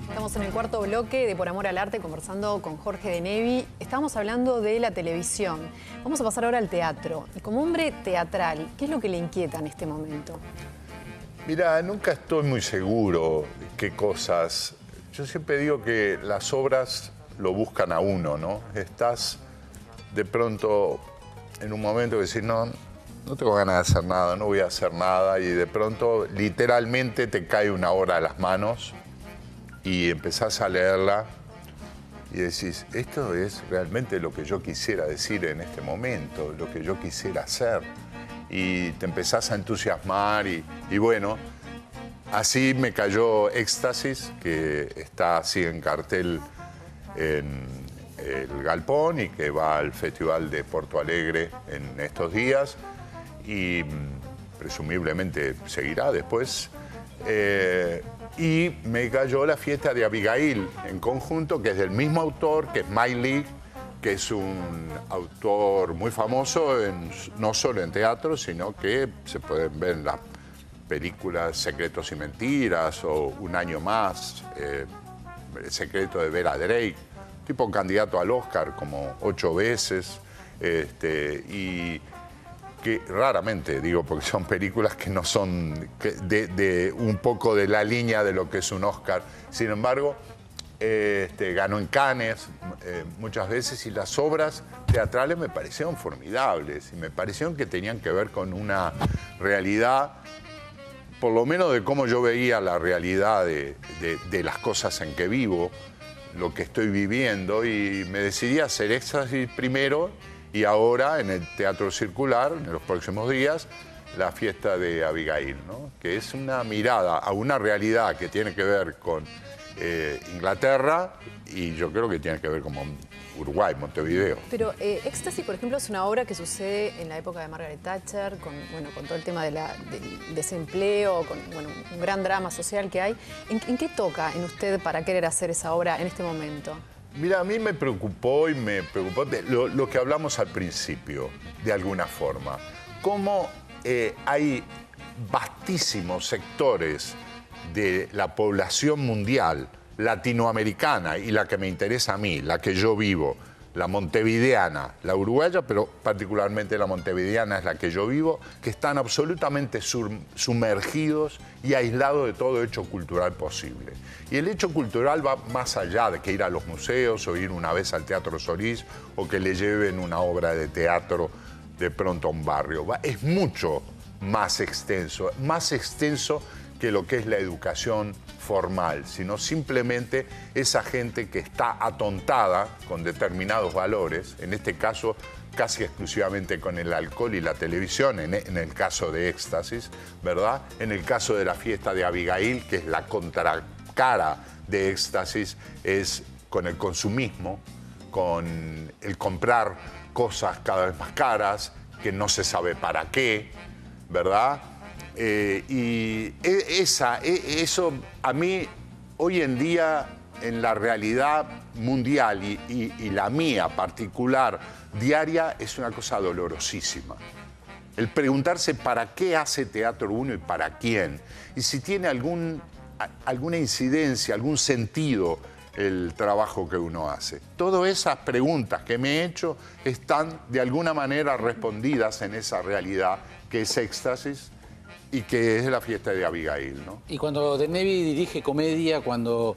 Estamos en el cuarto bloque de Por Amor al Arte conversando con Jorge de Nevi. Estamos hablando de la televisión. Vamos a pasar ahora al teatro. Y como hombre teatral, ¿qué es lo que le inquieta en este momento? Mira, nunca estoy muy seguro qué cosas. Yo siempre digo que las obras lo buscan a uno, ¿no? Estás de pronto en un momento que decís, no tengo ganas de hacer nada, no voy a hacer nada, y de pronto literalmente te cae una obra a las manos y empezás a leerla y decís, esto es realmente lo que yo quisiera decir en este momento, lo que yo quisiera hacer. Y te empezás a entusiasmar y bueno, así me cayó Éxtasis, que está así en cartel en el Galpón y que va al Festival de Porto Alegre en estos días y presumiblemente seguirá después. Y me cayó La Fiesta de Abigail en conjunto, que es del mismo autor, que es Mike Leigh, que es un autor muy famoso, no solo en teatro, sino que se pueden ver en las películas Secretos y Mentiras o Un año más, El secreto de Vera Drake, tipo candidato al Oscar como 8 veces, y que raramente, digo, porque son películas que no son de un poco de la línea de lo que es un Oscar. Sin embargo, ganó en Cannes muchas veces y las obras teatrales me parecieron formidables y me parecieron que tenían que ver con una realidad, por lo menos de cómo yo veía la realidad de las cosas en que vivo, lo que estoy viviendo, y me decidí a hacer Éxtasis primero y ahora en el Teatro Circular, en los próximos días, La Fiesta de Abigail, ¿no? Que es una mirada a una realidad que tiene que ver con Inglaterra y yo creo que tiene que ver con Uruguay, Montevideo. Pero Éxtasis, por ejemplo, es una obra que sucede en la época de Margaret Thatcher, con todo el tema del desempleo, con un gran drama social que hay. ¿En qué toca en usted para querer hacer esa obra en este momento? Mira, a mí me preocupó lo que hablamos al principio, de alguna forma. Cómo hay vastísimos sectores de la población mundial latinoamericana y la que me interesa a mí, la que yo vivo, la montevideana, la uruguaya, pero particularmente la montevideana es la que yo vivo, que están absolutamente sumergidos y aislados de todo hecho cultural posible. Y el hecho cultural va más allá de que ir a los museos o ir una vez al Teatro Solís o que le lleven una obra de teatro de pronto a un barrio. Es mucho más extenso que lo que es la educación formal, sino simplemente esa gente que está atontada con determinados valores, en este caso casi exclusivamente con el alcohol y la televisión, en el caso de Éxtasis, ¿verdad? En el caso de la fiesta de Abigail, que es la contracara de Éxtasis, es con el consumismo, con el comprar cosas cada vez más caras, que no se sabe para qué, ¿verdad? Y eso a mí hoy en día en la realidad mundial y la mía particular diaria es una cosa dolorosísima. El preguntarse para qué hace teatro uno y para quién. Y si tiene alguna incidencia, algún sentido el trabajo que uno hace. Todas esas preguntas que me he hecho están de alguna manera respondidas en esa realidad que es Éxtasis y que es la fiesta de Abigail, ¿no? Y cuando De Nevi dirige comedia, cuando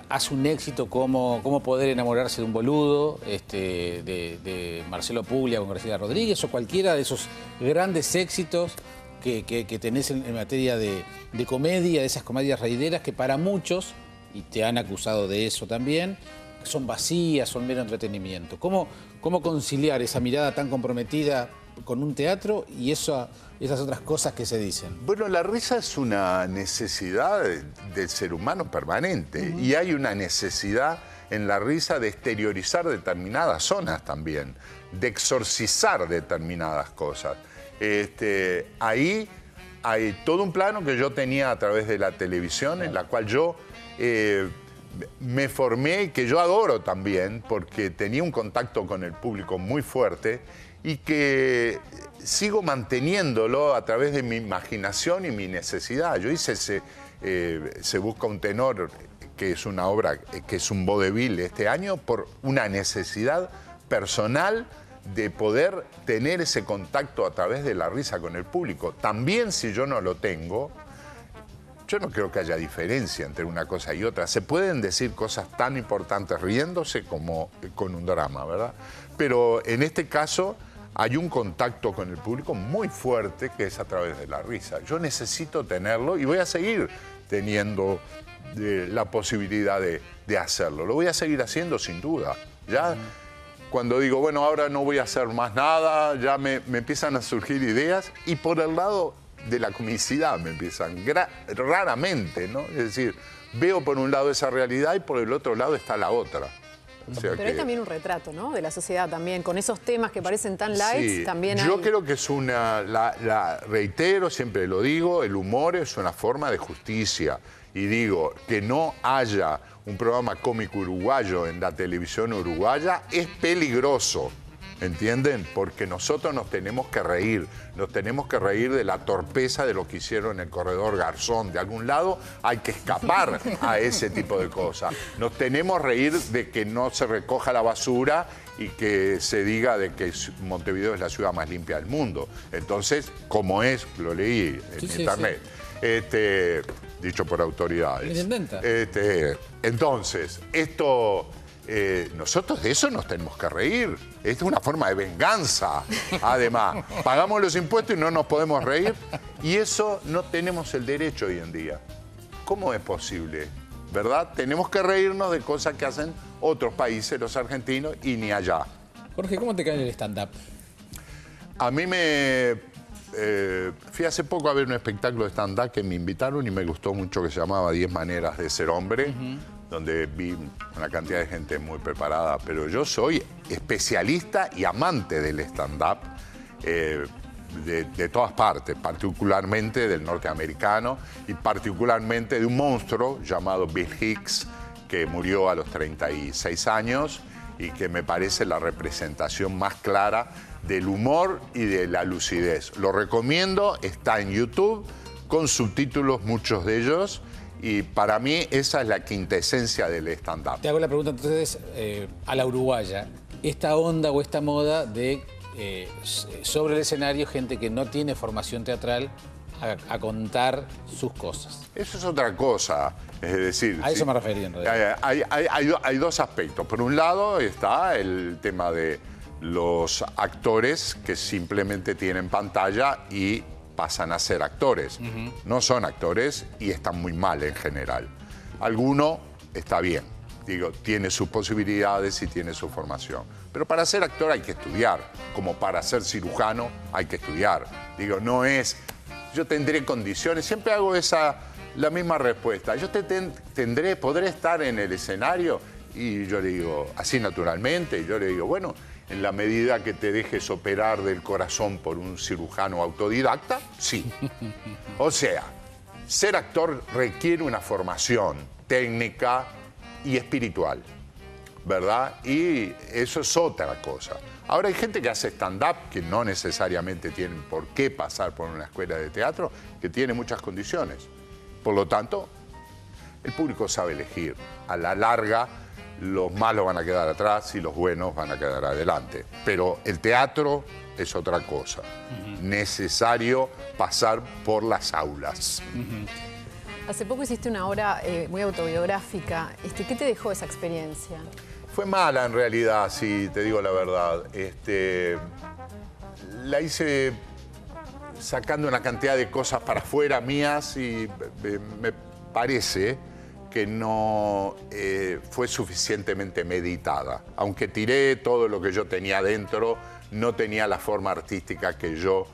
hace un éxito como Cómo poder enamorarse de un boludo, de Marcelo Puglia con Graciela Rodríguez, o cualquiera de esos grandes éxitos que tenés en materia de comedia, de esas comedias reideras que para muchos, y te han acusado de eso también, son vacías, son mero entretenimiento. ¿Cómo conciliar esa mirada tan comprometida con un teatro y esas otras cosas que se dicen? Bueno, la risa es una necesidad del ser humano permanente y hay una necesidad en la risa de exteriorizar determinadas zonas también, de exorcizar determinadas cosas. Ahí hay todo un plano que yo tenía a través de la televisión en la cual yo me formé y que yo adoro también porque tenía un contacto con el público muy fuerte y que sigo manteniéndolo a través de mi imaginación y mi necesidad. Yo hice Se busca un tenor, que es una obra que es un vodevil este año, por una necesidad personal de poder tener ese contacto a través de la risa con el público. También si yo no lo tengo, yo no creo que haya diferencia entre una cosa y otra. Se pueden decir cosas tan importantes riéndose como con un drama, ¿verdad? Pero en este caso hay un contacto con el público muy fuerte que es a través de la risa. Yo necesito tenerlo y voy a seguir teniendo la posibilidad de hacerlo. Lo voy a seguir haciendo sin duda. Ya cuando digo, bueno, ahora no voy a hacer más nada, ya me empiezan a surgir ideas y por el lado de la comicidad me empiezan, raramente, ¿no? Es decir, veo por un lado esa realidad y por el otro lado está la otra. O sea pero hay también un retrato, ¿no? De la sociedad también, con esos temas que parecen tan light, sí, también hay... Yo creo que es reitero, siempre lo digo, el humor es una forma de justicia. Y digo, que no haya un programa cómico uruguayo en la televisión uruguaya es peligroso. ¿Entienden? Porque nosotros nos tenemos que reír de la torpeza de lo que hicieron en el corredor Garzón. De algún lado hay que escapar a ese tipo de cosas. Nos tenemos que reír de que no se recoja la basura y que se diga de que Montevideo es la ciudad más limpia del mundo. Entonces, como es, lo leí en internet, dicho por autoridades. Entonces, esto... nosotros de eso nos tenemos que reír. Esta es una forma de venganza. Además, pagamos los impuestos y no nos podemos reír. Y eso no tenemos el derecho hoy en día. ¿Cómo es posible? ¿Verdad? Tenemos que reírnos de cosas que hacen otros países, los argentinos, y ni allá. Jorge, ¿cómo te cae el stand-up? A mí fui hace poco a ver un espectáculo de stand-up que me invitaron y me gustó mucho, que se llamaba 10 maneras de ser hombre. Donde vi una cantidad de gente muy preparada, pero yo soy especialista y amante del stand-up de todas partes, particularmente del norteamericano y particularmente de un monstruo llamado Bill Hicks, que murió a los 36 años y que me parece la representación más clara del humor y de la lucidez. Lo recomiendo, está en YouTube, con subtítulos muchos de ellos, Y para mí esa es la quintesencia del stand-up. Te hago la pregunta entonces a la uruguaya. Esta onda o esta moda de sobre el escenario gente que no tiene formación teatral a contar sus cosas. Eso es otra cosa. Es decir, a eso me refería en realidad. Hay dos aspectos. Por un lado está el tema de los actores que simplemente tienen pantalla y pasan a ser actores. No son actores y están muy mal en general. Alguno está bien, digo, tiene sus posibilidades y tiene su formación. Pero para ser actor hay que estudiar, como para ser cirujano hay que estudiar. Digo, no es, yo tendré condiciones, siempre hago la misma respuesta. Yo podré estar en el escenario y yo le digo, así naturalmente, y yo le digo, bueno, en la medida que te dejes operar del corazón por un cirujano autodidacta, sí. O sea, ser actor requiere una formación técnica y espiritual, ¿verdad? Y eso es otra cosa. Ahora hay gente que hace stand-up que no necesariamente tienen por qué pasar por una escuela de teatro, que tiene muchas condiciones. Por lo tanto, el público sabe elegir. A la larga, los malos van a quedar atrás y los buenos van a quedar adelante. Pero el teatro es otra cosa. Necesario pasar por las aulas. Hace poco hiciste una obra muy autobiográfica. ¿Qué te dejó esa experiencia? Fue mala en realidad, si te digo la verdad. La hice sacando una cantidad de cosas para afuera mías y me parece que no fue suficientemente meditada. Aunque tiré todo lo que yo tenía dentro, no tenía la forma artística que yo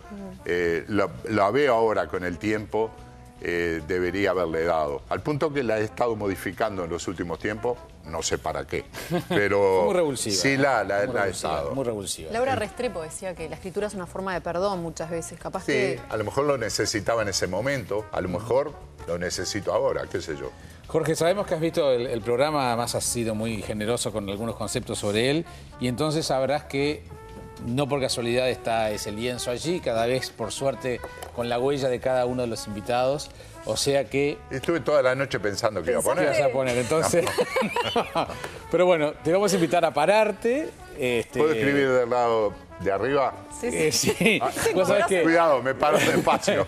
la veo ahora con el tiempo, debería haberle dado. Al punto que la he estado modificando en los últimos tiempos, no sé para qué. Pero muy revulsiva. Sí, la he estado. Muy revulsiva. Laura Restrepo decía que la escritura es una forma de perdón muchas veces. Capaz sí, que... a lo mejor lo necesitaba en ese momento, a lo mejor lo necesito ahora, qué sé yo. Jorge, sabemos que has visto el programa, además has sido muy generoso con algunos conceptos sobre él, y entonces sabrás que no por casualidad está ese lienzo allí, cada vez, por suerte, con la huella de cada uno de los invitados. O sea que... Estuve toda la noche pensando que iba a poner. ¿Qué ibas a poner? Entonces... Pero bueno, te vamos a invitar a pararte. ¿Puedo escribir del lado de arriba? Sí. Sí. ¿Vos sabés que... Cuidado, me paro despacio.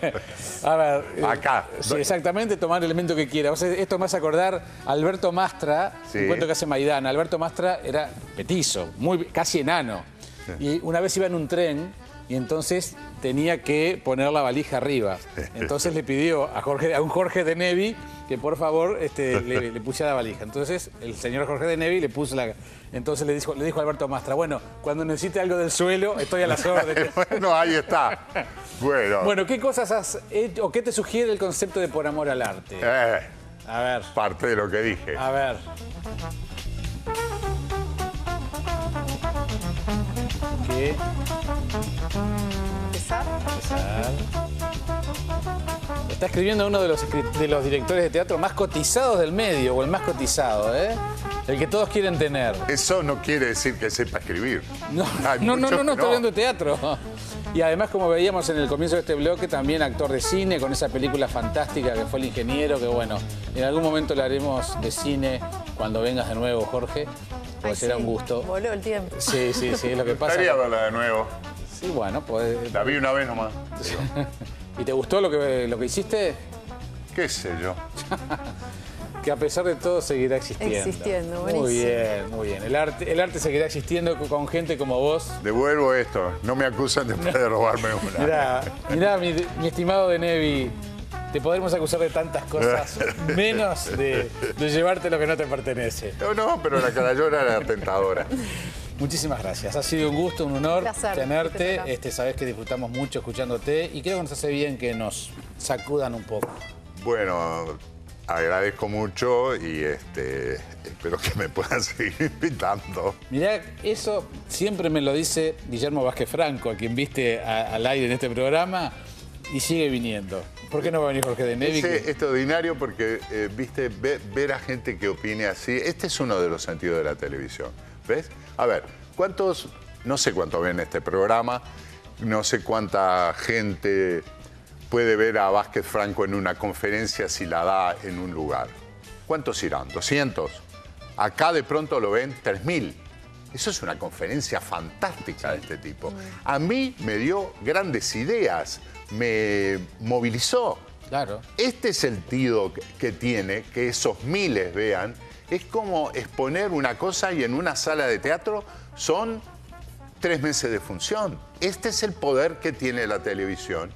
A ver... Acá. Sí, exactamente, tomar el elemento que quiera. Esto me hace acordar a Alberto Mastra, un cuento que hace Maidana. Alberto Mastra era petizo, casi enano. Y una vez iba en un tren y entonces tenía que poner la valija arriba. Entonces le pidió a un Jorge de Nevi que por favor le pusiera la valija. Entonces el señor Jorge de Nevi le puso la... Entonces le dijo a Alberto Mastra, bueno, cuando necesite algo del suelo, estoy a las órdenes. Bueno, ahí está. Bueno, ¿qué cosas has hecho o qué te sugiere el concepto de por amor al arte? A ver. Parte de lo que dije. A ver. ¿Qué? ¿Empezar? Está escribiendo uno de los directores de teatro más cotizados del medio, o el más cotizado, ¿eh? El que todos quieren tener. Eso no quiere decir que sepa escribir. No, estoy hablando de teatro. Y además, como veíamos en el comienzo de este bloque, también actor de cine, con esa película fantástica que fue El Ingeniero, que bueno, en algún momento le haremos de cine cuando vengas de nuevo, Jorge. Pues será un gusto. Voló el tiempo. Sí, es lo que pasa. Me gustaría verla de nuevo. Sí, bueno, pues... La vi una vez nomás. ¿Y te gustó lo que hiciste? ¿Qué sé yo? Que a pesar de todo seguirá existiendo. Existiendo, buenísimo. Muy bien. El arte seguirá existiendo con gente como vos. Devuelvo esto. No me acusan después de robarme una. Mirá, mi estimado de Nevi, te podremos acusar de tantas cosas, menos de llevarte lo que no te pertenece. No, pero la carayona era tentadora. Muchísimas gracias. Ha sido un gusto, un honor tenerte. Sabés que disfrutamos mucho escuchándote y creo que nos hace bien que nos sacudan un poco. Bueno, agradezco mucho y espero que me puedan seguir invitando. Mirá, eso siempre me lo dice Guillermo Vázquez Franco, a quien viste al aire en este programa, y sigue viniendo. ¿Por qué no va a venir Jorge de Nevi? Es extraordinario porque, viste, ver a gente que opine así, este es uno de los sentidos de la televisión. ¿Ves? A ver, no sé cuántos ven este programa, no sé cuánta gente puede ver a Vázquez Franco en una conferencia si la da en un lugar. ¿Cuántos irán? ¿200? Acá de pronto lo ven 3.000. Eso es una conferencia fantástica de este tipo. A mí me dio grandes ideas, me movilizó. Claro. Este sentido que tiene, que esos miles vean, es como exponer una cosa y en una sala de teatro son 3 meses de función. Este es el poder que tiene la televisión.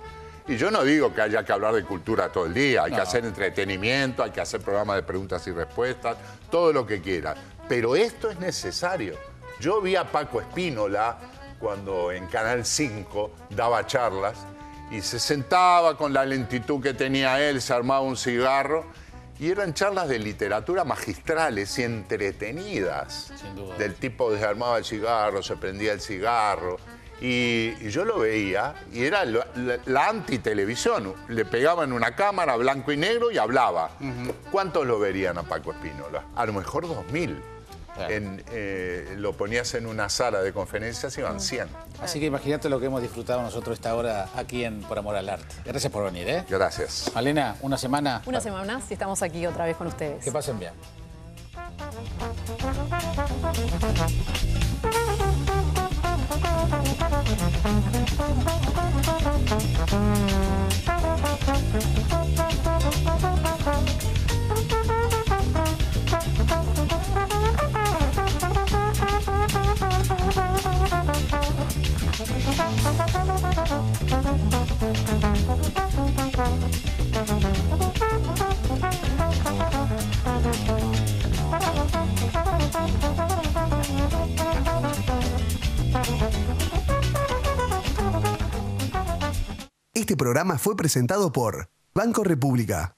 Y yo no digo que haya que hablar de cultura todo el día, hay que hacer entretenimiento, hay que hacer programas de preguntas y respuestas, todo lo que quiera. Pero esto es necesario. Yo vi a Paco Espínola cuando en Canal 5 daba charlas y se sentaba con la lentitud que tenía él, se armaba un cigarro y eran charlas de literatura magistrales y entretenidas. Sin duda. Del tipo que se armaba el cigarro, se prendía el cigarro. Y yo lo veía y era la antitelevisión. Le pegaban una cámara blanco y negro y hablaba. ¿Cuántos lo verían a Paco Espínola? A lo mejor 2.000. Claro. Lo ponías en una sala de conferencias y iban 100. Así que imagínate lo que hemos disfrutado nosotros esta hora aquí en Por Amor al Arte. Gracias por venir, ¿eh? Gracias. Malena, una semana. Una semana más y estamos aquí otra vez con ustedes. Que pasen bien. Este programa fue presentado por Banco República.